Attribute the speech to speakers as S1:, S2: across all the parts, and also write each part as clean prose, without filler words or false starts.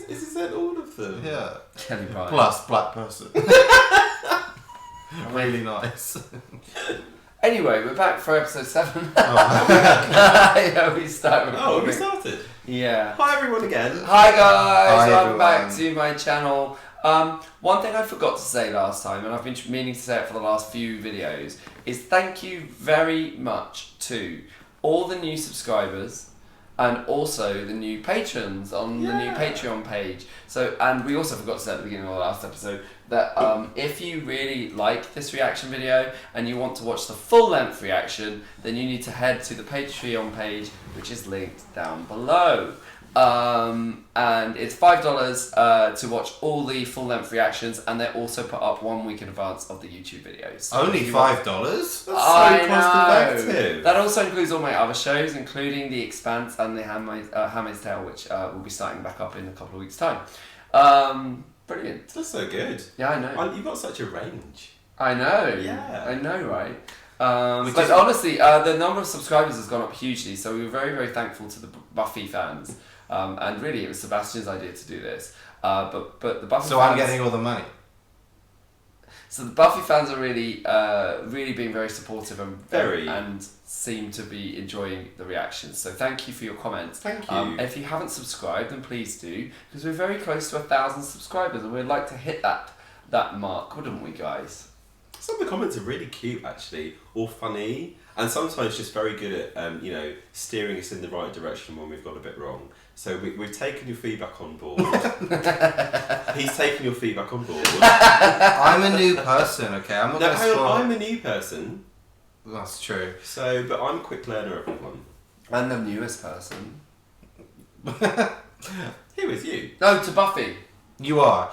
S1: Is he sent all of them?
S2: Yeah.
S3: Kelly Bryan.
S2: Plus black person. Really nice.
S3: Anyway, we're back for episode 7.
S2: Oh.
S3: Yeah, we started recording.
S1: Oh, we started.
S3: Yeah.
S1: Hi everyone again.
S3: Hi guys,
S2: Hi,
S3: welcome back
S2: everyone.
S3: to my channel. One thing I forgot to say last time, and I've been meaning to say it for the last few videos, is thank you very much to all the new subscribers and also the new patrons on the new Patreon page. So, and we also forgot to say at the beginning of the last episode that if you really like this reaction video and you want to watch the full length reaction, then you need to head to the Patreon page, which is linked down below. And it's $5 to watch all the full length reactions, and they're also put up 1 week in advance of the YouTube videos. So
S2: Only $5? That's so
S3: I
S2: cost
S3: know.
S2: effective.
S3: That also includes all my other shows, including The Expanse and The Handmaid's Tale, which will be starting back up in a couple of weeks' time. Brilliant.
S1: That's so good.
S3: Yeah, I know.
S1: You've got such a range.
S3: I know.
S1: Yeah.
S3: I know, right? But honestly, the number of subscribers has gone up hugely, so we were very, very thankful to the Buffy fans. And really, it was Sebastian's idea to do this. But the Buffy
S2: So
S3: fans...
S2: I'm getting all the money.
S3: So the Buffy fans are really, really being very supportive and
S1: Very.
S3: and seem to be enjoying the reactions. So thank you for your comments.
S1: Thank you.
S3: If you haven't subscribed, then please do, because we're very close to 1,000 subscribers, and we'd like to hit that mark, wouldn't we, guys?
S1: Some of the comments are really cute, actually, or funny, and sometimes just very good at, steering us in the right direction when we've got a bit wrong. So we've taken your feedback on board. He's taken your feedback on board.
S2: I'm a new person, okay? I'm not
S1: No,
S2: gonna
S1: hang
S2: spoil.
S1: on, I'm a new person.
S2: That's true.
S1: So, but I'm a quick learner, everyone.
S3: And the newest person.
S1: Who is you?
S3: No, to Buffy.
S2: You are.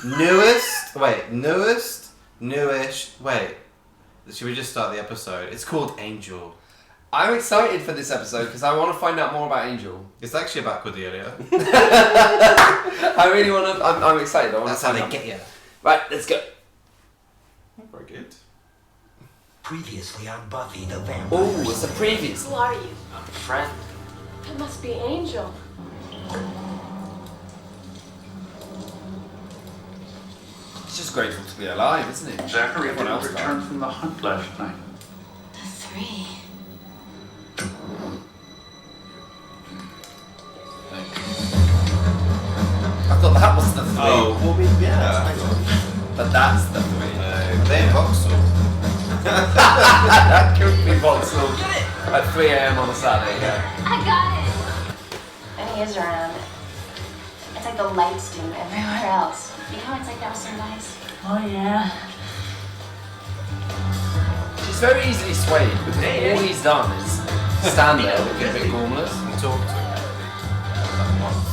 S2: Newest. Wait, newest. Newish. Wait. Should we just start the episode? It's called Angel.
S3: I'm excited for this episode because I want to find out more about Angel.
S2: It's actually about Cordelia.
S3: I really want to. I'm excited. I want
S2: That's
S3: to
S2: how
S3: find
S2: they
S3: out.
S2: get you.
S3: Right, let's go.
S1: Very good.
S4: Previously on Buffy the Vampire
S3: Oh, it's the previous.
S5: Who are you?
S4: I'm a friend.
S5: It must be Angel.
S3: He's just grateful to be alive, isn't he?
S6: Zachary
S3: Everyone
S6: didn't
S3: else
S6: return
S3: died.
S6: from the hunt last night.
S5: The 3.
S3: I thought that was the 3.
S1: Oh, well, yeah. Hang on.
S3: But that's the 3.
S2: They're in Vauxhall.
S3: That could be Vauxhall at 3 AM on a Saturday. Yeah.
S5: I got it! When he is around, it's like the lights do everywhere else. You know, it's like that was so nice. Oh, yeah.
S3: She's very easily swayed because all he's done is stand there looking a bit gormless.
S2: And talk to her. Like once.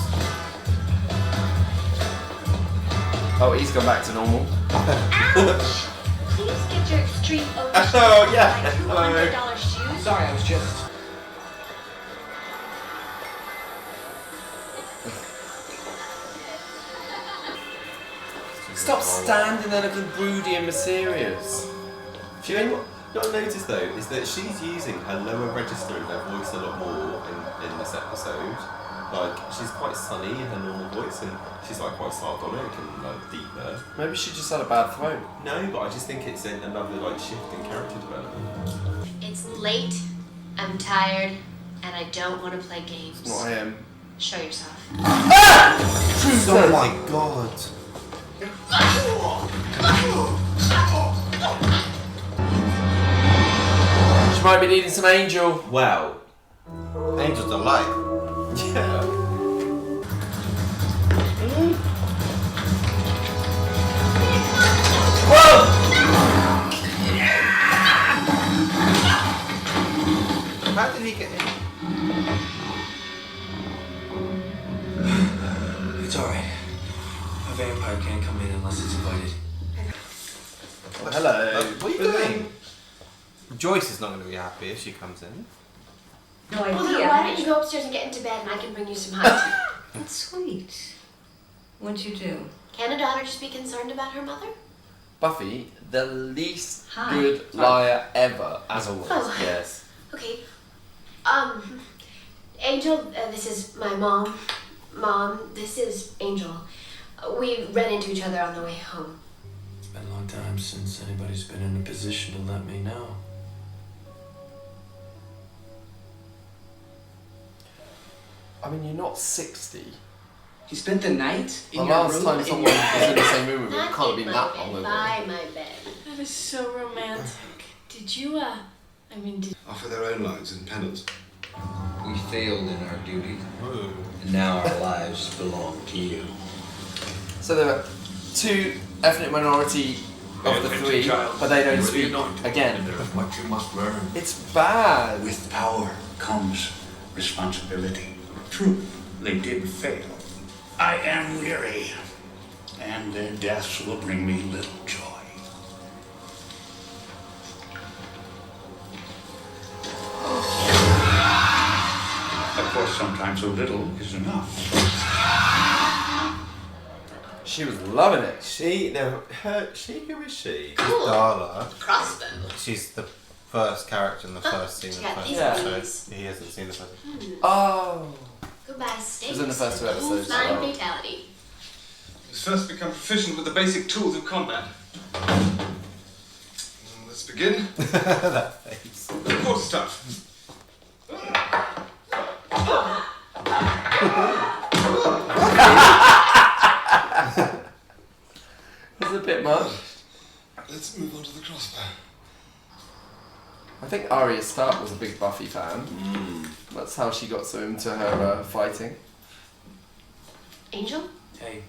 S3: Oh, he's gone back to normal.
S5: Ouch! Please get your extreme ownership
S1: Oh, yeah.
S5: my $200 shoes.
S4: Sorry, I was just...
S3: Stop standing there looking broody and mysterious.
S1: Do you know what I noticed though is that she's using her lower register in her voice a lot more in this episode. Like she's quite sunny in her normal voice, and she's like quite sardonic and like deeper.
S3: Maybe she just had a bad throat.
S1: No, but I just think it's another like shift in character development.
S7: It's late, I'm tired, and I don't want to play games.
S3: Not him.
S7: Show yourself.
S2: Oh my god.
S3: She might be needing some Angel.
S1: Wow.
S2: Angel's alive.
S1: Yeah.
S2: How did he get in?
S4: It's alright. A vampire can't come in unless it's invited.
S3: Oh, hello.
S2: What are you doing? Joyce is not going to be happy if she comes in.
S7: No
S5: Well, then
S7: idea.
S5: why don't you go upstairs and get into bed and I can bring you some honey?
S7: That's sweet. What'd you do?
S5: Can a daughter just be concerned about her mother?
S3: Buffy, the least
S7: Hi.
S3: good liar ever, as always.
S5: Oh.
S3: Yes.
S5: Okay. Angel, this is my mom,
S7: Mom, this is Angel. We ran into each other on the way home.
S4: It's been a long time since anybody's been in a position to let me know.
S3: I mean, you're not 60.
S6: You spent the night
S3: The
S6: in your
S3: last
S6: room?
S3: time
S6: in
S3: someone
S6: your
S3: was in the same room with me
S7: Not
S3: can't have
S7: in
S3: been
S7: my
S3: that
S7: bed,
S3: long ago.
S7: by my bed.
S5: That is so romantic. Did you, did
S8: Offer their own lives in penance.
S9: We failed in our duty, and now our lives belong to you.
S3: So there are two ethnic minority of the three, but they don't speak again.
S9: There's much you must learn.
S3: It's bad.
S10: With power comes responsibility. True, they did fail. I am weary, and their deaths will bring me little joy. Of course, sometimes a little is enough.
S3: She was loving it.
S1: Who is she?
S7: Cool.
S2: Darla.
S7: Crossbow.
S2: She's the first character in the first scene of
S7: she
S2: the
S7: got
S2: first
S7: these
S2: episode.
S7: movies.
S2: He hasn't seen the first.
S3: Oh.
S7: Goodbye, Stinks.
S3: It was in the first two episodes,
S7: Flying
S3: so-
S7: fatality.
S8: Let's first become proficient with the basic tools of combat. Let's begin.
S2: That face.
S8: Quarterstaff.
S3: It's a bit much.
S8: Let's move on to the crossbow.
S3: I think Arya Stark was a big Buffy fan. That's how she got so into her fighting.
S7: Angel?
S4: Hey,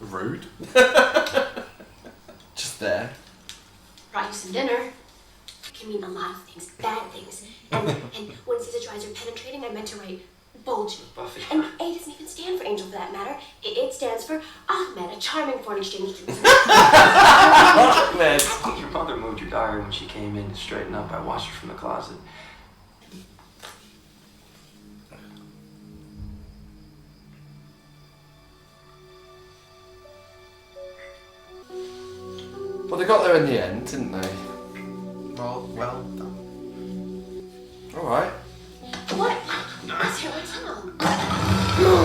S1: Rude.
S3: Just there.
S7: Brought you some dinner. Can mean a lot of things, bad things. And when Caesar tries her penetrating, I meant to write bulgy.
S4: Buffy.
S7: And A doesn't even stand for Angel for that matter. It stands for Ahmed, a charming foreign exchange student.
S3: Ahmed.
S4: Your mother moved your diary when she came in to straighten up. I watched her from the closet.
S3: Well, they got there in the end, didn't they?
S2: Well done.
S3: Alright.
S7: What? Let's hear what's wrong.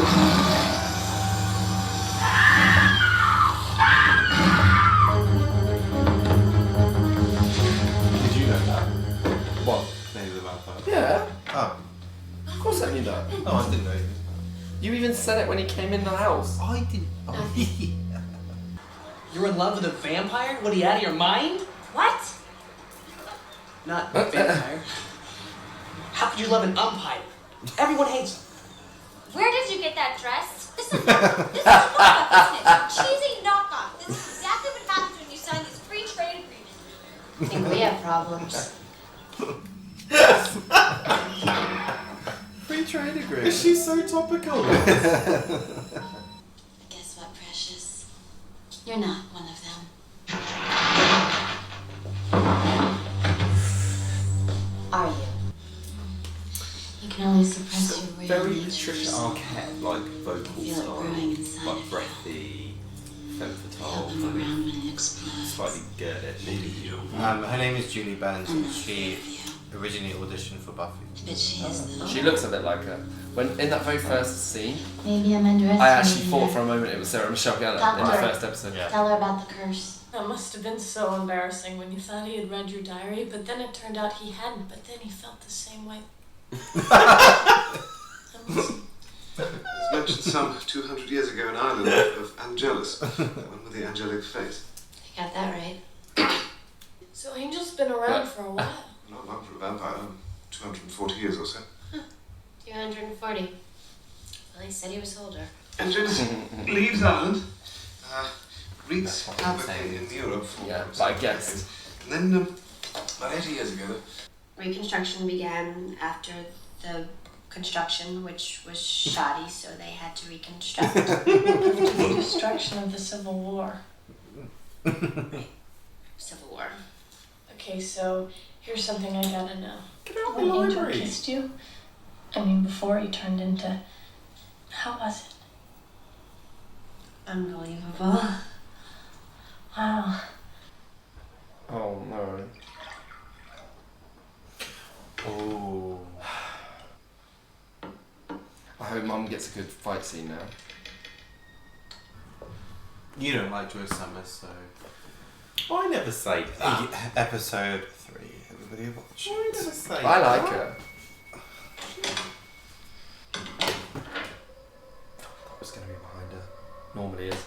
S2: Did you know that?
S3: What?
S2: Maybe the vampire.
S3: Yeah.
S2: Oh.
S3: Of course I knew that.
S2: Oh, I didn't know you.
S3: You even said it when he came in the house.
S2: I didn't. Oh, yeah.
S6: You're in love with a vampire? What, are you out of your mind?
S7: What?
S6: Not a vampire. How could you love an umpire? Everyone hates.
S5: Where did you get that dress? This is a knockoff, isn't it? A cheesy knockoff. This is exactly what happens when you sign this free trade agreement.
S7: I think we have problems.
S3: Free trade agreement.
S1: Is she so topical?
S5: Guess what, precious? You're not one of them. Are you? You can only suppress your real
S1: Very
S5: natures.
S1: Patricia Arquette, like vocal
S5: Feel it
S1: style,
S5: brewing inside
S1: like
S5: of you.
S1: breathy, femme
S5: Feel
S1: fatale,
S5: them around when it explodes.
S1: slightly girlish.
S2: Her name is Julie Benz.
S5: I'm
S2: And
S5: not
S2: she
S5: afraid of you.
S2: originally auditioned for Buffy.
S5: But she is though.
S3: She looks a bit like her. When in that very first scene,
S5: Maybe I'm underestimating
S3: I actually
S5: her.
S3: thought for a moment it was Sarah Michelle Gellar in the
S5: Doctor.
S3: first episode.
S5: Tell her about the curse.
S11: That must have been so embarrassing when you thought he had read your diary, but then it turned out he hadn't, but then he felt the same way.
S8: It's mentioned some 200 years ago in Ireland of Angelus, that one with the angelic face.
S7: You got that right.
S11: So Angel's been around for a while.
S8: Not long for a vampire, 240 years or so.
S7: 240. Well, he said he was older.
S8: Angelus leaves Ireland, reads
S2: That's what I'm
S8: Buffy
S2: saying.
S8: in Europe for
S3: Yeah, but I guessed.
S8: And then, about 80 years ago,
S7: Reconstruction began after the construction, which was shoddy, so they had to reconstruct.
S11: The destruction of the Civil War.
S7: Civil War.
S11: Okay, so here's something I gotta know.
S1: Get out of the
S11: When Angel
S1: library.
S11: kissed you, I mean before he turned into... How was it?
S7: Unbelievable.
S11: Wow.
S3: Oh no.
S2: Oh.
S3: it's a good fight scene now.
S2: You don't like Joyce Summers, so...
S1: I never say that.
S2: Episode 3. Everybody watch.
S1: I never say
S3: I like her.
S2: That was going to be behind her.
S3: Normally is.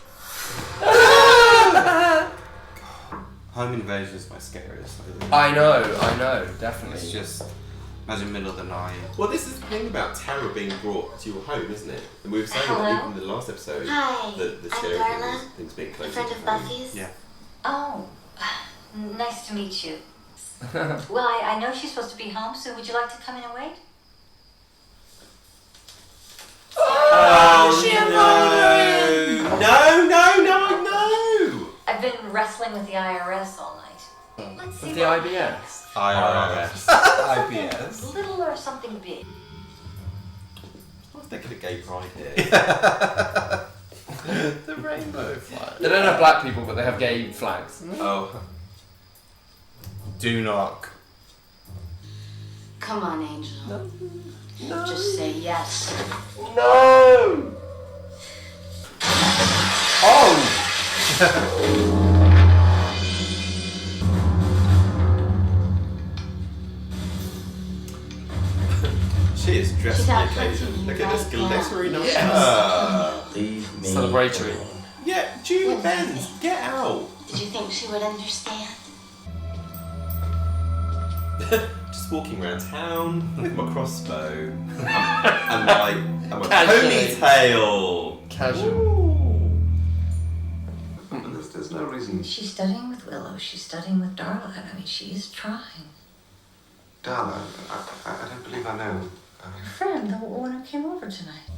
S2: Home Invasion is my scariest.
S3: I know, definitely.
S2: It's just... Imagine middle of the night.
S1: Well, this is the thing about terror being brought to your home, isn't it? And we were saying that even in the last episode.
S7: Hi,
S1: The
S7: I'm
S1: scary
S7: Darla,
S1: things being
S7: a
S1: close
S7: friend
S1: to
S7: of
S1: home.
S7: Buffy's.
S2: Yeah.
S5: Oh, nice to meet you. Well, I know she's supposed to be home, so would you like to come in and wait?
S1: Oh, no.
S5: I've been wrestling with the IRS all night. Let's see
S3: With the IBS?
S2: IRS. IBS.
S5: Little or something big.
S1: I was thinking of gay pride here.
S2: The rainbow flag.
S3: They don't have black people, but they have gay flags.
S1: Oh.
S2: Do not.
S7: Come on, Angel. No. Just say yes.
S3: No! Oh!
S1: She is dressed
S7: She's
S1: for the
S7: out
S1: occasion.
S7: hunting
S1: Look at this
S7: right now.
S1: glittery nose.
S9: Leave me.
S3: Celebratory.
S1: Yeah, Julie Benz, get out.
S7: Did you think she would understand?
S1: Just walking around town with my crossbow and my
S3: Casually.
S1: ponytail.
S3: Casual.
S8: There's no reason.
S5: She's studying with Willow. She's studying with Darla. I mean, she's trying.
S8: Darla, I don't believe I know.
S5: Her friend, the one who came over tonight.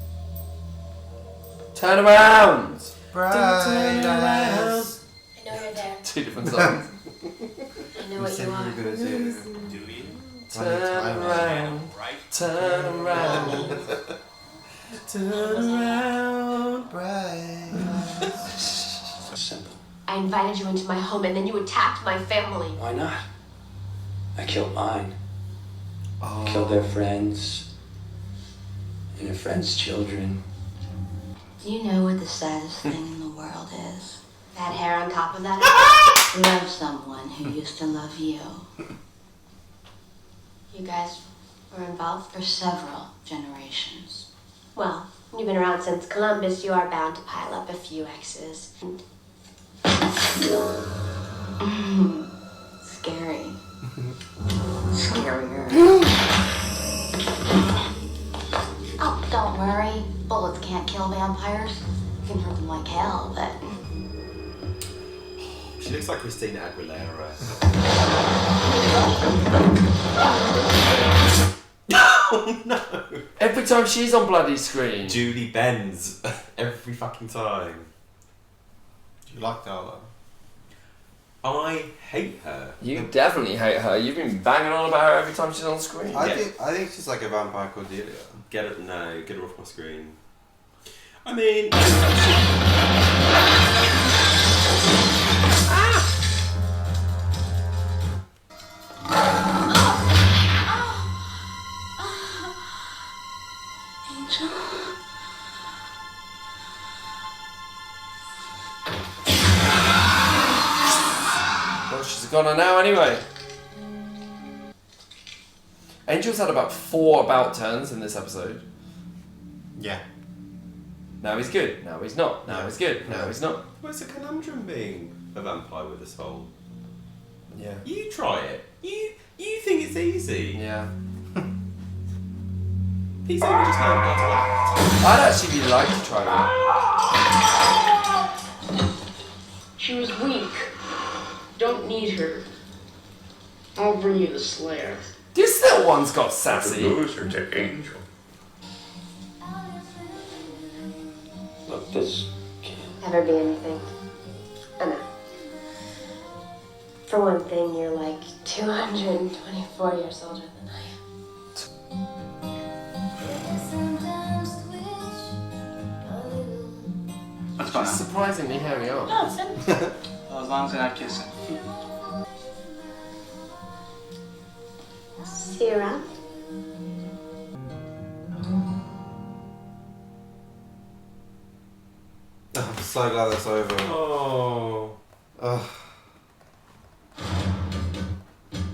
S3: Turn around!
S2: Bright
S3: Turn
S2: eyes.
S7: I know you're there.
S3: Two different songs.
S7: I know what you are.
S2: Do you?
S3: Turn around. Turn around.
S1: Turn around.
S2: Bright eyes.
S9: Simple.
S7: I invited you into my home and then you attacked my family.
S9: Why not? I killed mine.
S2: Oh.
S9: Killed their friends. And their friends' children.
S7: Do you know what the saddest thing in the world is? That hair on top of that? Love someone who used to love you. You guys were involved for several generations. Well, you've been around since Columbus, you are bound to pile up a few exes. Scary. Scarier. Oh, don't worry. Bullets can't kill vampires. You can hurt them like hell, but...
S1: She looks like Christina Aguilera. Oh no!
S3: Every time she's on bloody screen.
S1: Julie Benz. Every fucking time.
S2: Do you like Darla?
S1: I hate her.
S3: You definitely hate her. You've been banging on about her every time she's on screen.
S2: I think she's like a vampire Cordelia.
S1: Get her off my screen. I mean...
S7: Angel?
S3: Well, she's a goner now anyway. Angel's had about 4 about turns in this episode.
S2: Yeah.
S3: Now he's good, now he's not. Now he's good, now he's not.
S1: What's the conundrum being a vampire with a soul?
S3: Yeah.
S1: You try it. You think it's easy.
S3: Yeah.
S1: He's only just learned how to act.
S3: I'd actually really like to try that.
S6: She was weak. Don't need her. I'll bring you the Slayer.
S3: This little one's got sassy.
S10: Lose her to Angel.
S9: Look, this can't.
S7: Never be anything. I know. For one thing, you're like 224 years older than I am.
S6: What's going
S3: She's surprisingly hairy on.
S6: Well, as long as they're not kissing.
S7: See you around.
S2: I'm so glad that's over.
S1: Oh.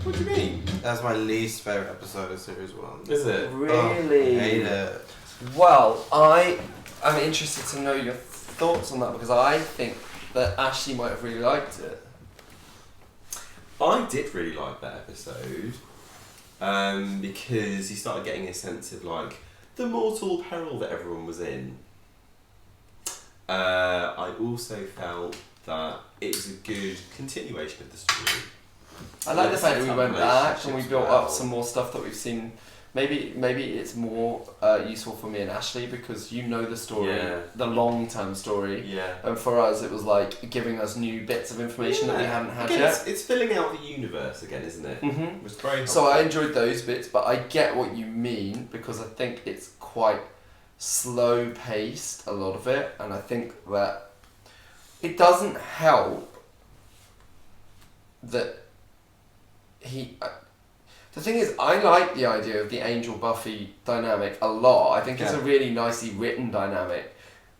S1: What do you mean?
S2: That's my least favourite episode of Series 1.
S1: Is it?
S3: Really?
S2: I hate it.
S3: Well, I am interested to know your thoughts on that because I think that Ashley might have really liked it.
S1: I did really like that episode because you started getting a sense of like the mortal peril that everyone was in. I also felt that it was a good continuation of the story.
S3: I like the fact that we went back and we built up
S1: well.
S3: some more stuff that we've seen. Maybe it's more useful for me and Ashley because you know the story, the long-term story.
S1: Yeah.
S3: And for us, it was like giving us new bits of information that we hadn't had
S1: Again,
S3: yet.
S1: It's filling out the universe again, isn't it?
S3: Mm-hmm.
S1: It was very helpful.
S3: So I enjoyed those bits, but I get what you mean because I think it's quite slow-paced, a lot of it, and I think that it doesn't help that the thing is, I like the idea of the Angel-Buffy dynamic a lot. I think it's a really nicely written dynamic,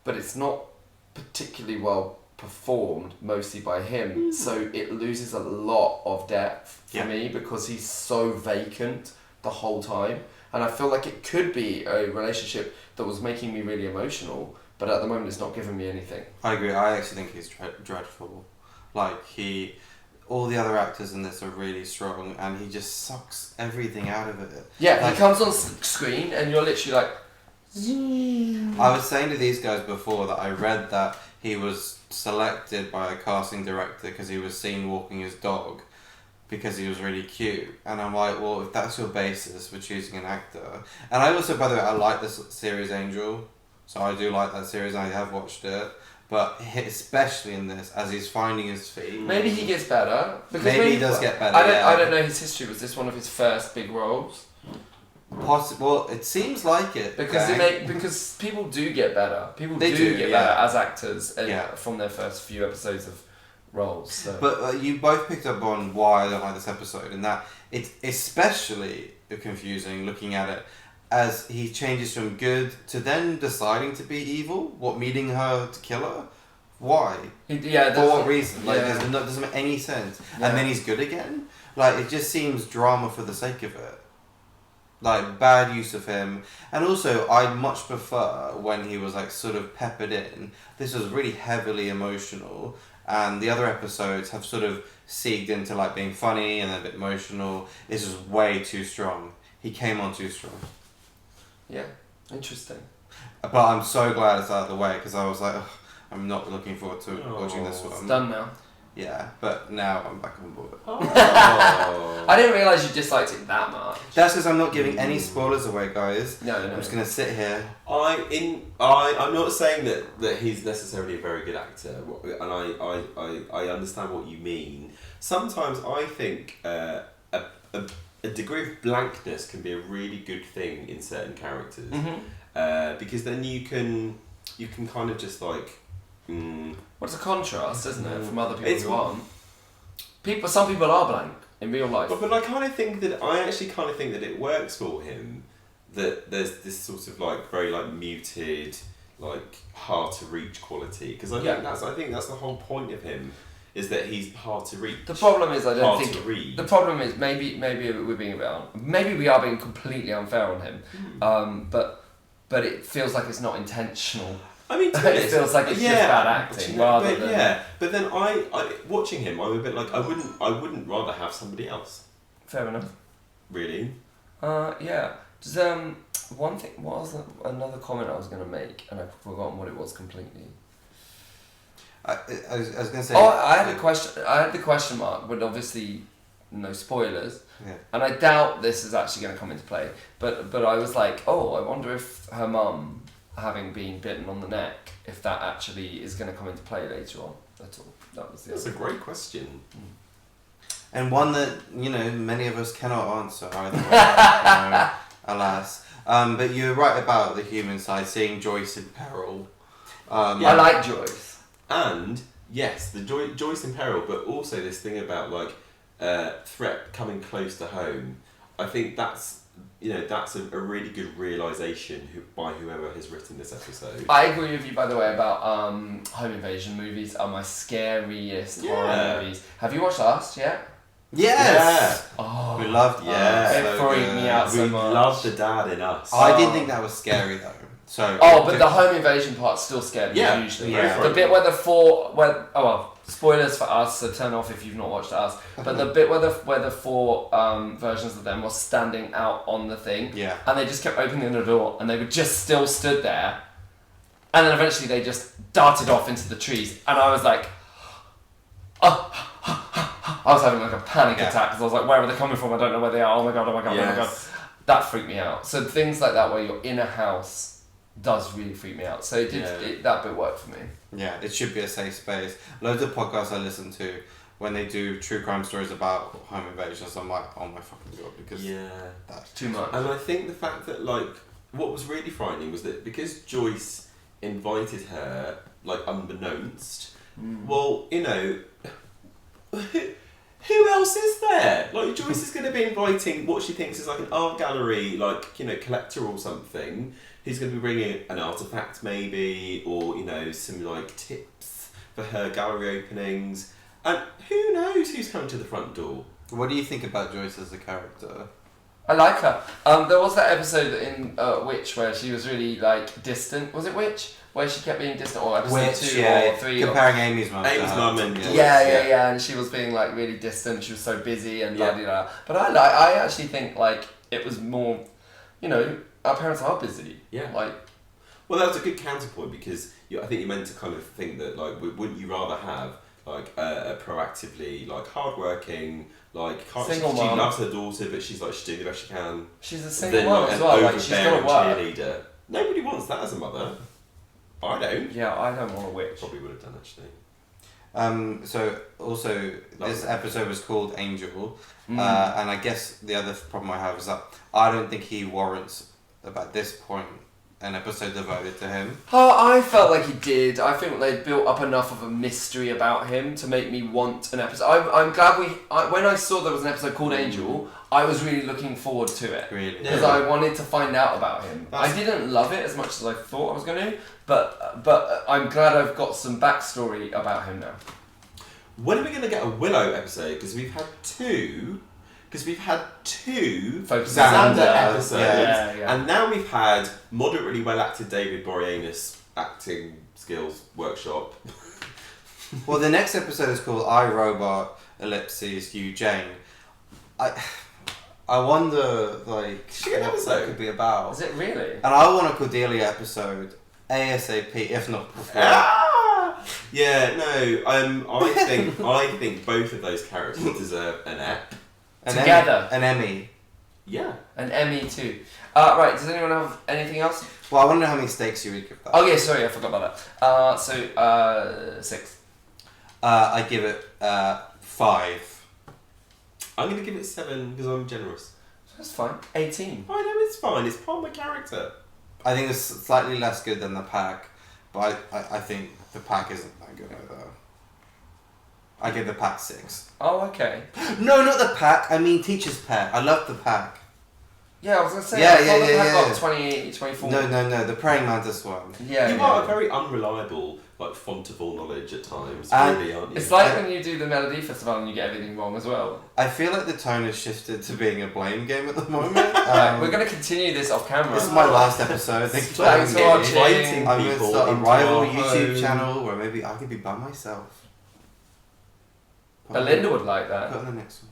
S3: but it's not particularly well performed, mostly by him. So it loses a lot of depth for me because he's so vacant the whole time. And I feel like it could be a relationship that was making me really emotional, but at the moment it's not giving me anything.
S2: I agree. I actually think he's dreadful. Like, all the other actors in this are really strong, and he just sucks everything out of it.
S3: Yeah,
S2: like,
S3: he comes on screen, and you're literally like...
S2: I was saying to these guys before that I read that he was selected by a casting director because he was seen walking his dog because he was really cute. And I'm like, well, if that's your basis for choosing an actor... And I also, by the way, I like this series Angel, so I do like that series, and I have watched it. But especially in this, as he's finding his feet...
S3: Maybe he gets better. Because
S2: maybe he does get better,
S3: I don't know his history. Was this one of his first big roles?
S2: Well, it seems like it.
S3: Because people do get better. People do get better as actors from their first few episodes of roles. So.
S2: But you both picked up on why I don't like this episode, and that it's especially confusing looking at it as he changes from good to then deciding to be evil. Meeting her to kill her? Why? For what reason? Like, it doesn't make any sense. Yeah. And then he's good again? Like, it just seems drama for the sake of it. Like, bad use of him. And also, I'd much prefer when he was, like, sort of peppered in. This was really heavily emotional. And the other episodes have sort of segged into, like, being funny and a bit emotional. This was way too strong. He came on too strong.
S3: Yeah, interesting.
S2: But I'm so glad it's out of the way because I was like, I'm not looking forward to watching this one.
S3: It's done now.
S2: Yeah, but now I'm back on board.
S3: I didn't realise you disliked it that much.
S2: That's because I'm not giving any spoilers away, guy.
S3: No.
S2: I'm just going to sit here.
S1: I'm not saying that he's necessarily a very good actor, and I understand what you mean. Sometimes I think a degree of blankness can be a really good thing in certain characters, because then you can kind of just like.
S3: Well, it's a contrast, isn't it, from other people who aren't. Some people are blank in real life.
S1: But I actually kind of think that it works for him. That there's this sort of like very like muted, like hard to reach quality. Because I think that's the whole point of him. Is that he's hard to reach.
S3: The problem is
S1: hard to read.
S3: The problem is maybe we're being maybe we are being completely unfair on him. But it feels like it's not intentional.
S1: I mean,
S3: it feels like it's just bad acting rather than.
S1: But then I watching him, I'm a bit like I wouldn't rather have somebody else.
S3: Fair enough.
S1: Really?
S3: Yeah. Just one thing. What was another comment I was going to make, and I've forgotten what it was completely.
S2: I was going to say...
S3: I had a question. I had the question mark, but obviously no spoilers.
S2: Yeah.
S3: And I doubt this is actually going to come into play. But I was like, I wonder if her mum, having been bitten on the neck, if that actually is going to come into play later on. That's all. That's
S1: a great question.
S2: And one that, many of us cannot answer either. Alas. But you're right about the human side, seeing Joyce in peril.
S3: I like Joyce.
S1: And yes, the Joyce in peril, but also this thing about like threat coming close to home. I think that's that's a really good realisation by whoever has written this episode.
S3: I agree with you, by the way, about home invasion movies are my scariest horror movies. Have you watched Us yet?
S2: Yes!
S3: Yeah. Oh,
S2: we loved
S3: it freaked me out so
S1: We
S3: much.
S1: loved the dad in Us.
S2: I didn't think that was scary though. So
S3: but the home invasion part still scared me hugely.
S2: Yeah.
S3: The bit where spoilers for Us, so turn off if you've not watched Us. But the bit where the four versions of them were standing out on the thing, and they just kept opening the door, and they were just still stood there, and then eventually they just darted off into the trees, and I was like, I was having like a panic attack because I was like, where are they coming from? I don't know where they are. Oh my god, oh my god, oh my god. That freaked me out. So things like that where you're in a house does really freak me out. So it did, that bit worked for me.
S2: Yeah, it should be a safe space. Loads of podcasts I listen to, when they do true crime stories about home invasions, I'm like, oh my fucking god, because
S3: that's too much.
S1: And I think the fact that what was really frightening was that because Joyce invited her unbeknownst, well, who else is there? Joyce is going to be inviting what she thinks is an art gallery, collector or something. He's going to be bringing an artifact maybe, or some tips for her gallery openings. And who knows who's coming to the front door?
S2: What do you think about Joyce as a character?
S3: I like her. There was that episode in Witch where she was really distant. Was it Witch? Where she kept being distant, or episode 2 or 3.
S2: Comparing Amy's mum.
S1: Amy's mum and
S3: and she was being really distant. She was so busy and blah blah blah. But I actually think it was more, our parents are busy.
S1: Yeah. Well, that was a good counterpoint because I think you meant to kind of think that wouldn't you rather have a proactively hardworking
S3: single
S1: she
S3: mom.
S1: loves her daughter, but she's doing the best she can.
S3: She's a single mom as well. She's got to work.
S1: Cheerleader. Nobody wants that as a mother. I don't.
S3: Yeah, I don't want a witch.
S1: Probably would have done actually.
S2: So also this episode was called Angel, and I guess the other problem I have is that I don't think he warrants, at this point, an episode devoted to him.
S3: Oh, I felt like he did. I think they built up enough of a mystery about him to make me want an episode. I'm glad when I saw there was an episode called Angel, I was really looking forward to it.
S2: Really?
S3: Because I wanted to find out about him. I didn't love it as much as I thought I was going to, but I'm glad I've got some backstory about him now.
S1: When are we going to get a Willow episode? Because we've had two Xander episodes, and now we've had moderately well acted David Boreanaz acting skills workshop.
S2: Well, the next episode is called I, Robot, ellipses, you, Jane. I wonder, what that could be about.
S3: Is it really?
S2: And I want a Cordelia episode ASAP, if not before.
S1: Yeah, no. I think both of those characters deserve an ep.
S2: An Emmy.
S1: Yeah.
S3: An Emmy too. Right, does anyone have anything else?
S2: Well, I want to know how many stakes you would give that.
S3: Oh yeah, sorry, I forgot about that. 6.
S2: I give it 5.
S1: I'm going to give it 7 because I'm generous.
S3: That's fine. 18.
S1: I know it's fine. It's part of my character.
S2: I think it's slightly less good than the pack, but I think the pack isn't that good either. I give the pack 6.
S3: Oh, okay.
S2: No, not the pack. I mean Teacher's Pet. I love the pack.
S3: Yeah, I was going to say,
S2: I
S3: thought the pack got 28, 24.
S2: No, the Praying Mantis one.
S3: Yeah,
S1: you are a very unreliable font of all knowledge at times, really, aren't you?
S3: It's like when you do the Melody Festival and you get everything wrong as well.
S2: I feel like the tone has shifted to being a blame game at the moment.
S3: Alright, we're going to continue this off camera.
S2: This is my last episode. Thanks for
S3: watching.
S2: I'm going to start a rival YouTube channel where maybe I could be by myself.
S3: Belinda would like that.
S2: Put on the next one.